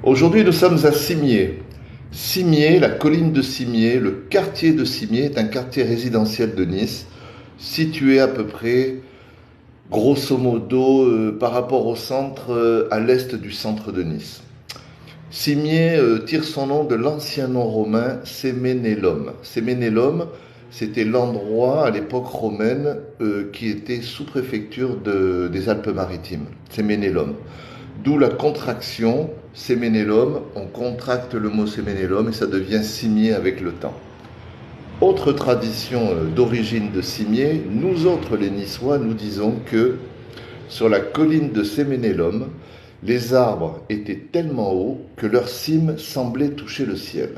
Aujourd'hui, nous sommes à Cimiez. Cimiez, la colline de Cimiez, le quartier de Cimiez est un quartier résidentiel de Nice, situé à peu près, grosso modo, par rapport au centre, à l'est du centre de Nice. Cimiez tire son nom de l'ancien nom romain Semenellum. Semenellum, c'était l'endroit à l'époque romaine qui était sous-préfecture des Alpes-Maritimes. Semenellum. D'où la contraction Semenellum. On contracte le mot Semenellum et ça devient Cimiez avec le temps. Autre tradition d'origine de Cimiez, nous autres les Niçois, nous disons que sur la colline de Semenellum, les arbres étaient tellement hauts que leurs cimes semblaient toucher le ciel.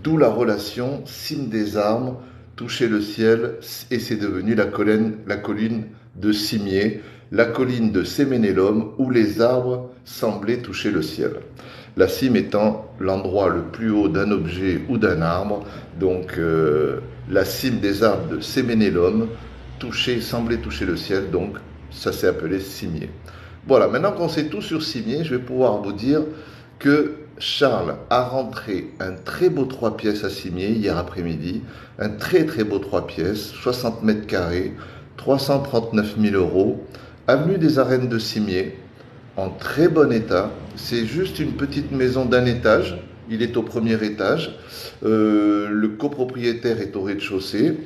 D'où la relation cime des arbres, toucher le ciel, et c'est devenu la colline de Cimiez, la colline de Semenellum, où les arbres semblaient toucher le ciel. La cime étant l'endroit le plus haut d'un objet ou d'un arbre, donc la cime des arbres de Semenellum semblait toucher le ciel, donc ça s'est appelé Cimiez. Voilà, maintenant qu'on sait tout sur Cimiez, je vais pouvoir vous dire que Charles a rentré un très beau 3 pièces à Cimiez hier après-midi, un très très beau 3 pièces, 60 mètres carrés, 339 000 euros, avenue des Arènes de Cimiez, en très bon état. C'est juste une petite maison d'un étage, il est au premier étage, le copropriétaire est au rez-de-chaussée,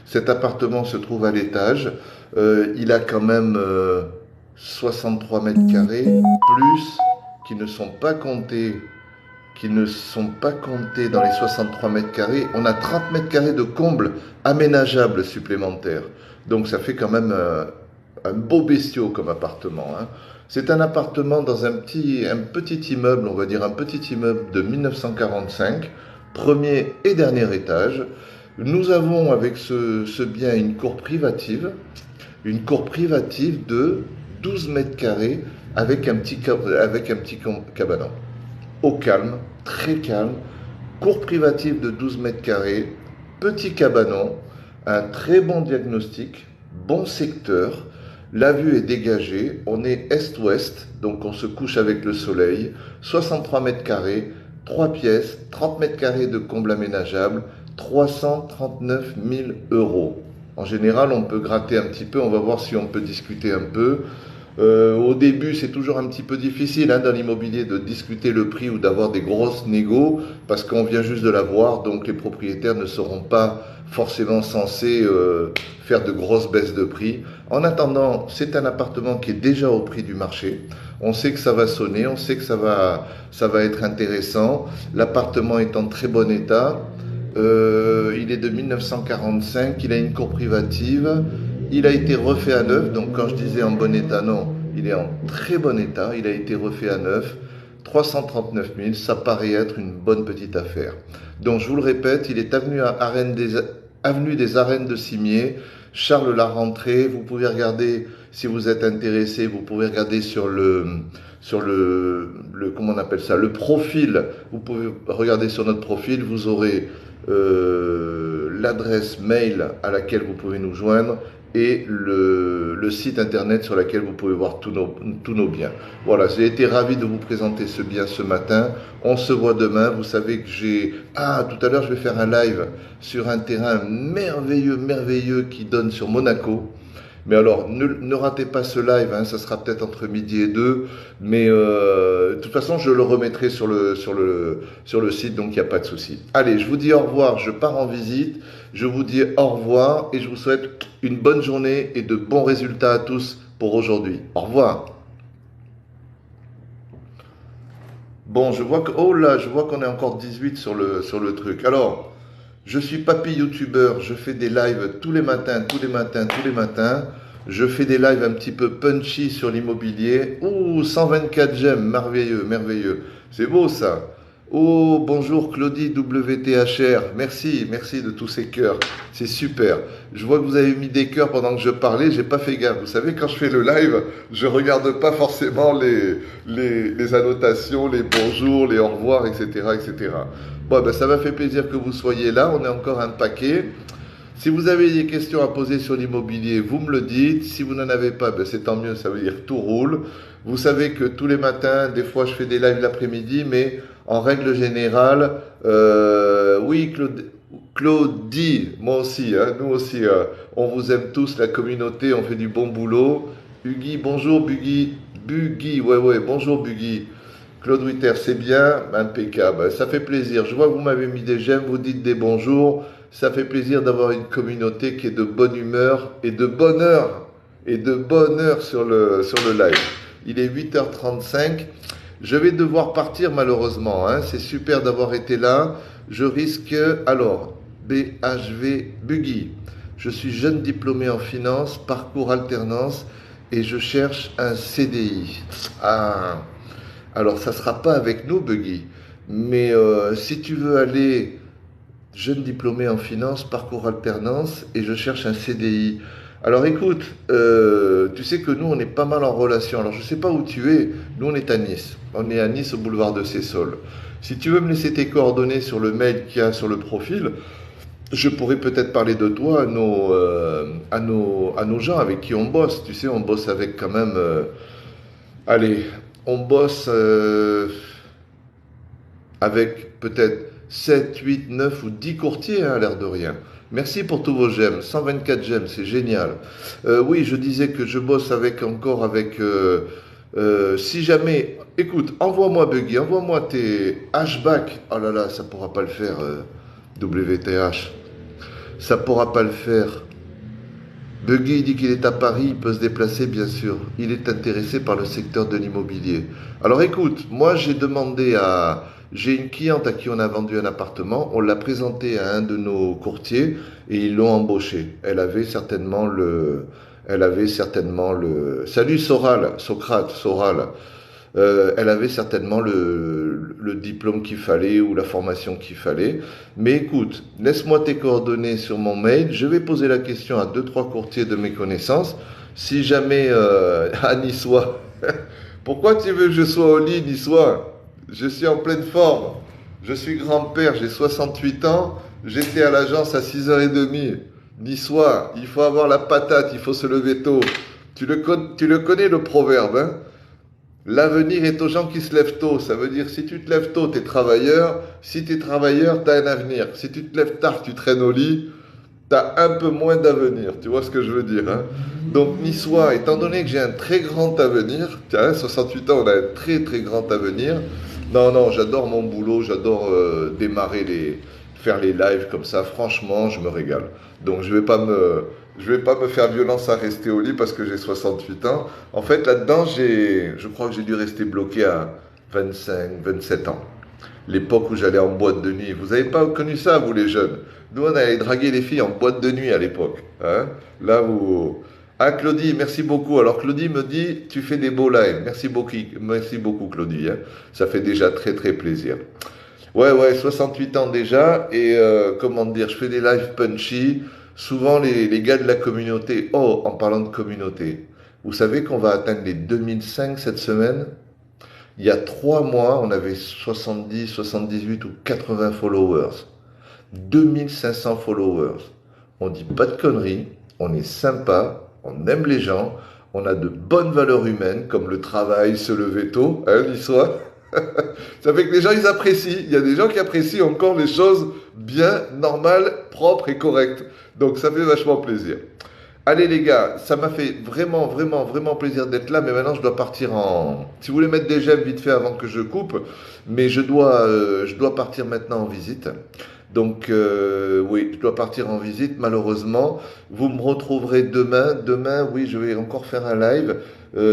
cet appartement se trouve à l'étage, il a quand même 63 mètres carrés, plus qui ne sont pas comptés dans les 63 mètres carrés. On a 30 mètres carrés de combles aménageables supplémentaires. Donc ça fait quand même un beau bestiau comme appartement. Hein. C'est un appartement dans un petit immeuble, on va dire un petit immeuble de 1945, premier et dernier étage. Nous avons avec ce bien une cour privative de 12 mètres carrés avec un petit cabanon. Au calme, très calme, cour privative de 12 mètres carrés, petit cabanon, un très bon diagnostic, bon secteur, la vue est dégagée, on est est-ouest, donc on se couche avec le soleil, 63 mètres carrés, 3 pièces, 30 mètres carrés de combles aménageables, 339 000 euros. En général, on peut gratter un petit peu, on va voir si on peut discuter un peu. Au début, c'est toujours un petit peu difficile dans l'immobilier de discuter le prix ou d'avoir des grosses négos parce qu'on vient juste de l'avoir, donc les propriétaires ne seront pas forcément censés faire de grosses baisses de prix. En attendant, c'est un appartement qui est déjà au prix du marché. On sait que ça va sonner, on sait que ça va être intéressant. L'appartement est en très bon état. Il est de 1945, il a une cour privative. Il a été refait à neuf, donc quand je disais en bon état, non, il est en très bon état, il a été refait à neuf, 339 000, ça paraît être une bonne petite affaire. Donc je vous le répète, il est avenue des Arènes de Cimiez, Charles l'a rentré, vous pouvez regarder, si vous êtes intéressé, vous pouvez regarder sur le comment on appelle ça, le profil, vous pouvez regarder sur notre profil, vous aurez l'adresse mail à laquelle vous pouvez nous joindre et le site internet sur lequel vous pouvez voir tous nos biens. Voilà, j'ai été ravi de vous présenter ce bien ce matin. On se voit demain. Vous savez que tout à l'heure, je vais faire un live sur un terrain merveilleux qui donne sur Monaco. Mais alors, ne ratez pas ce live, ça sera peut-être entre midi et 2, mais de toute façon, je le remettrai sur le site, donc il n'y a pas de souci. Allez, je vous dis au revoir, je pars en visite, je vous dis au revoir et je vous souhaite une bonne journée et de bons résultats à tous pour aujourd'hui. Au revoir. Bon, je vois qu'on est encore 18 sur le truc. Alors, je suis papy youtubeur, je fais des lives tous les matins. Je fais des lives un petit peu punchy sur l'immobilier. 124 j'aime, merveilleux. C'est beau ça. Oh, bonjour Claudie WTHR. Merci de tous ces cœurs. C'est super. Je vois que vous avez mis des cœurs pendant que je parlais, j'ai pas fait gaffe. Vous savez, quand je fais le live, je regarde pas forcément les annotations, les bonjours, les au revoir, etc. Bon, ça m'a fait plaisir que vous soyez là. On est encore un paquet. Si vous avez des questions à poser sur l'immobilier, vous me le dites. Si vous n'en avez pas, ben c'est tant mieux, ça veut dire tout roule. Vous savez que tous les matins, des fois je fais des lives l'après-midi, mais en règle générale, oui, Claudie, moi aussi, hein, nous aussi, on vous aime tous, la communauté, on fait du bon boulot. Buggy, bonjour Buggy. Buggy, ouais, bonjour Buggy. Claude Witter, c'est bien, impeccable, ça fait plaisir. Je vois que vous m'avez mis des j'aime, vous dites des bonjours. Ça fait plaisir d'avoir une communauté qui est de bonne humeur et de bonheur sur le live. Il est 8h35. Je vais devoir partir malheureusement, hein. C'est super d'avoir été là. Je risque, alors, BHV Buggy. Je suis jeune diplômé en finance, parcours alternance et je cherche un CDI. Ah, alors ça ne sera pas avec nous Buggy, mais si tu veux aller jeune diplômé en finance, parcours alternance et je cherche un CDI. Alors écoute, tu sais que nous on est pas mal en relation. Alors je sais pas où tu es, nous on est à Nice. On est à Nice au boulevard de Sessol. Si tu veux me laisser tes coordonnées sur le mail qu'il y a sur le profil, je pourrais peut-être parler de toi à nos gens avec qui on bosse. Tu sais, on bosse avec quand même... allez, on bosse avec peut-être 7, 8, 9 ou 10 courtiers, hein, à l'air de rien. Merci pour tous vos j'aime. 124 j'aime, c'est génial. Oui, je disais que je bosse encore avec... si jamais... Écoute, envoie-moi Buggy, envoie-moi tes hashback. Oh là là, ça pourra pas le faire, WTH. Ça pourra pas le faire. Buggy dit qu'il est à Paris, il peut se déplacer bien sûr. Il est intéressé par le secteur de l'immobilier. Alors écoute, moi j'ai une cliente à qui on a vendu un appartement, on l'a présenté à un de nos courtiers et ils l'ont embauché. Elle avait certainement le, salut Soral, Socrate, Soral. Elle avait certainement le diplôme qu'il fallait ou la formation qu'il fallait. Mais écoute, laisse-moi tes coordonnées sur mon mail. Je vais poser la question à deux, trois courtiers de mes connaissances. Si jamais à Niçois, pourquoi tu veux que je sois au lit Niçois? Je suis en pleine forme. Je suis grand-père, j'ai 68 ans. J'étais à l'agence à 6h30. Niçois, il faut avoir la patate, il faut se lever tôt. Tu le connais le proverbe, hein? L'avenir est aux gens qui se lèvent tôt. Ça veut dire, si tu te lèves tôt, tu es travailleur. Si tu es travailleur, tu as un avenir. Si tu te lèves tard, tu traînes au lit, tu as un peu moins d'avenir. Tu vois ce que je veux dire, hein? Donc, Niçois, étant donné que j'ai un très grand avenir, tiens, 68 ans, on a un très très grand avenir. Non, j'adore mon boulot, j'adore faire les lives comme ça. Franchement, je me régale. Donc, je vais pas me faire violence à rester au lit parce que j'ai 68 ans. En fait, là-dedans, je crois que j'ai dû rester bloqué à 25, 27 ans. L'époque où j'allais en boîte de nuit. Vous n'avez pas connu ça, vous les jeunes? Nous, on allait draguer les filles en boîte de nuit à l'époque. Hein? Là, vous... Ah, Claudie, merci beaucoup. Alors, Claudie me dit, tu fais des beaux lives. Merci beaucoup, Claudie. Hein? Ça fait déjà très, très plaisir. Ouais, 68 ans déjà. Et comment dire, je fais des lives punchy. Souvent, les gars de la communauté, oh, en parlant de communauté, vous savez qu'on va atteindre les 2005 cette semaine? Il y a 3 mois, on avait 70, 78 ou 80 followers. 2500 followers. On dit pas de conneries, on est sympa, on aime les gens, on a de bonnes valeurs humaines, comme le travail, se lever tôt, hein, l'histoire. Ça fait que les gens, ils apprécient. Il y a des gens qui apprécient encore les choses bien, normales, propres et correctes. Donc ça fait vachement plaisir. Allez les gars, ça m'a fait vraiment, vraiment, vraiment plaisir d'être là, mais maintenant je dois partir en... Si vous voulez mettre des j'aime vite fait avant que je coupe, mais je dois partir maintenant en visite. Donc oui, je dois partir en visite malheureusement. Vous me retrouverez demain. Demain, oui, je vais encore faire un live,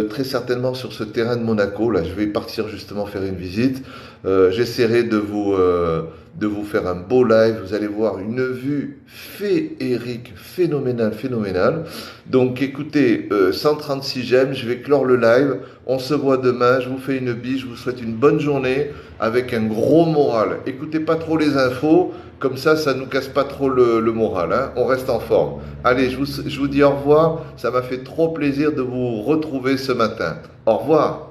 très certainement sur ce terrain de Monaco. Là, je vais partir justement faire une visite. J'essaierai de vous faire un beau live. Vous allez voir une vue féerique, phénoménale. Donc écoutez, 136 j'aime, je vais clore le live. On se voit demain. Je vous fais une bise. Je vous souhaite une bonne journée avec un gros moral. Écoutez pas trop les infos. Comme ça nous casse pas trop le moral, hein. On reste en forme. Allez, je vous dis au revoir. Ça m'a fait trop plaisir de vous retrouver ce matin. Au revoir.